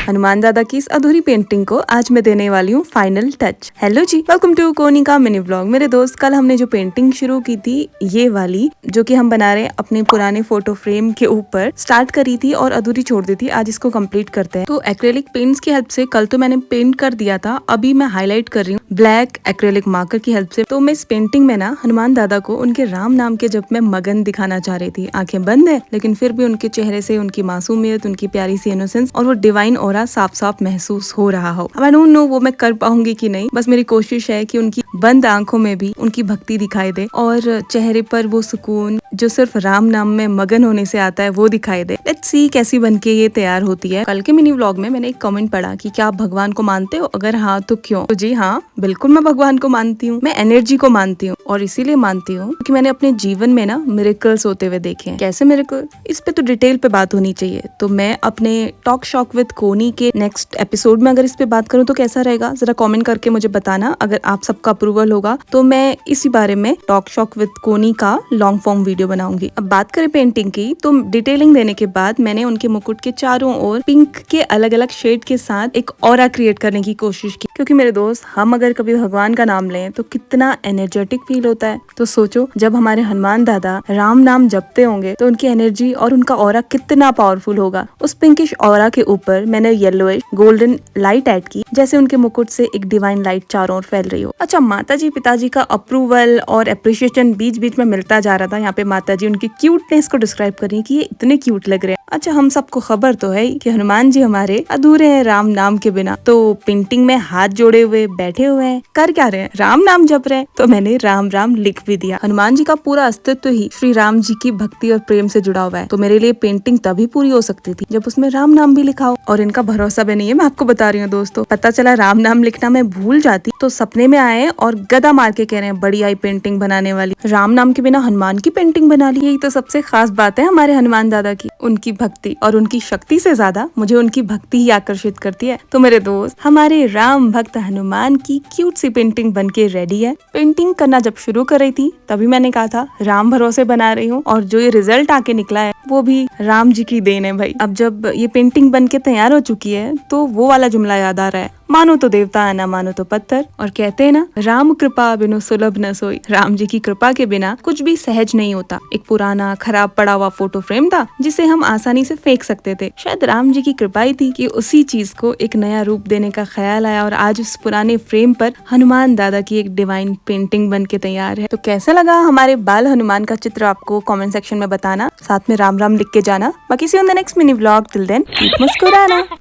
हनुमान दादा की इस अधूरी पेंटिंग को आज मैं देने वाली हूँ final touch. Hello ji, welcome to Konika mini vlog. मेरे दोस्त, कल हमने जो पेंटिंग शुरू की थी ये वाली, जो कि हम बना रहे हैं अपने पुराने फोटो फ्रेम के ऊपर, स्टार्ट करी थी और अधूरी छोड़ दी थी। आज इसको कंप्लीट करते हैं। तो एक्रेलिक पेंट्स की हेल्प से कल तो मैंने पेंट कर दिया था, अभी मैं हाईलाइट कर रही हूँ ब्लैक एक्रेलिक मार्कर की हेल्प से। तो मैं इस पेंटिंग में ना हनुमान दादा को उनके राम नाम के जप में मगन दिखाना चाह रही थी। आंखें बंद है लेकिन फिर भी उनके चेहरे से उनकी मासूमियत, उनकी प्यारी सी इनोसेंस और वो डिवाइन ऑरा साफ साफ महसूस हो रहा हो। आई डोंट नो वो मैं कर पाऊंगी कि नहीं, बस मेरी कोशिश है कि उनकी बंद आंखों में भी उनकी भक्ति दिखाई दे और चेहरे पर वो सुकून जो सिर्फ राम नाम में मगन होने से आता है वो दिखाई दे। लेट्स सी कैसी बनके ये तैयार होती है। कल के मिनी व्लॉग में मैंने एक कमेंट पढ़ा कि क्या आप भगवान को मानते हो, अगर हाँ तो क्यों। तो जी हाँ, बिल्कुल मैं भगवान को मानती हूँ। मैं एनर्जी को मानती हूँ और इसीलिए मानती हूँ क्योंकि मैंने अपने जीवन में ना मिरेकल्स होते हुए देखे हैं। कैसे मिरेकल, इस पे तो डिटेल पे बात होनी चाहिए। तो मैं अपने टॉक शॉक विद कोनी के नेक्स्ट एपिसोड में अगर इस पे बात करूँ तो कैसा रहेगा, जरा कमेंट करके मुझे बताना। अगर आप सबका अप्रूवल होगा तो मैं इसी बारे में टॉक शॉक विद कोनी का लॉन्ग फॉर्म वीडियो बनाऊंगी। अब बात करें पेंटिंग की, तो डिटेलिंग देने के बाद मैंने उनके मुकुट के चारों ओर पिंक के अलग अलग शेड के साथ एक ऑरा क्रिएट करने की कोशिश की। क्योंकि मेरे दोस्त, हम अगर कभी भगवान का नाम लें तो कितना एनर्जेटिक फील होता है। तो सोचो, जब हमारे हनुमान दादा राम नाम जपते होंगे तो उनकी एनर्जी और उनका ऑरा कितना पावरफुल होगा। उस पिंकिश ऑरा के ऊपर मैंने येलोइश गोल्डन लाइट ऐड की, जैसे उनके मुकुट से एक डिवाइन लाइट चारों ओर फैल रही हो। अच्छा, माताजी पिताजी का अप्रूवल और अप्रिशिएशन बीच बीच में मिलता जा रहा था। यहाँ पे माताजी उनकी क्यूटनेस को डिस्क्राइब कर रही है कि ये इतने क्यूट लग रहे हैं। अच्छा, हम सबको खबर तो है कि हनुमान जी हमारे अधूरे हैं राम नाम के बिना। तो पेंटिंग में हाथ जोड़े हुए बैठे हुए हैं, कर क्या रहे हैं, राम नाम जप रहे हैं। तो मैंने राम राम लिख भी दिया। हनुमान जी का पूरा अस्तित्व ही श्री राम जी की भक्ति और प्रेम से जुड़ा हुआ है। तो मेरे लिए पेंटिंग तभी पूरी हो सकती थी जब उसमें राम नाम भी लिखा हो। और इनका भरोसा भी नहीं है, मैं आपको बता रही हूँ दोस्तों। पता चला राम नाम लिखना मैं भूल जाती तो सपने में आए और गदा मार के कह रहे हैं बड़ी आई पेंटिंग बनाने वाली, राम नाम के बिना हनुमान की पेंटिंग बना ली। यही तो सबसे खास बात है हमारे हनुमान दादा की, उनकी भक्ति। और उनकी शक्ति से ज्यादा मुझे उनकी भक्ति ही आकर्षित करती है। तो मेरे दोस्त, हमारे राम भक्त हनुमान की क्यूट सी पेंटिंग बनके रेडी है। पेंटिंग करना जब शुरू कर रही थी तभी मैंने कहा था राम भरोसे बना रही हूँ, और जो ये रिजल्ट आके निकला है वो भी राम जी की देन है भाई। अब जब ये पेंटिंग बनके तैयार हो चुकी है तो वो वाला जुमला याद आ रहा है, मानो तो देवता ना मानो तो पत्थर। और कहते हैं ना, राम कृपा बिनु सुलभ न सोई। राम जी की कृपा के बिना कुछ भी सहज नहीं होता। एक पुराना खराब पड़ा हुआ फोटो फ्रेम था जिसे हम आसानी से फेंक सकते थे। शायद राम जी की कृपा ही थी कि उसी चीज को एक नया रूप देने का ख्याल आया और आज उस पुराने फ्रेम पर हनुमान दादा की एक डिवाइन पेंटिंग बन के तैयार है। तो कैसा लगा हमारे बाल हनुमान का चित्र, आपको कॉमेंट सेक्शन में बताना। साथ में राम राम लिख के जाना। बाकी see on the next mini vlog. Till then keep मुस्कुराना।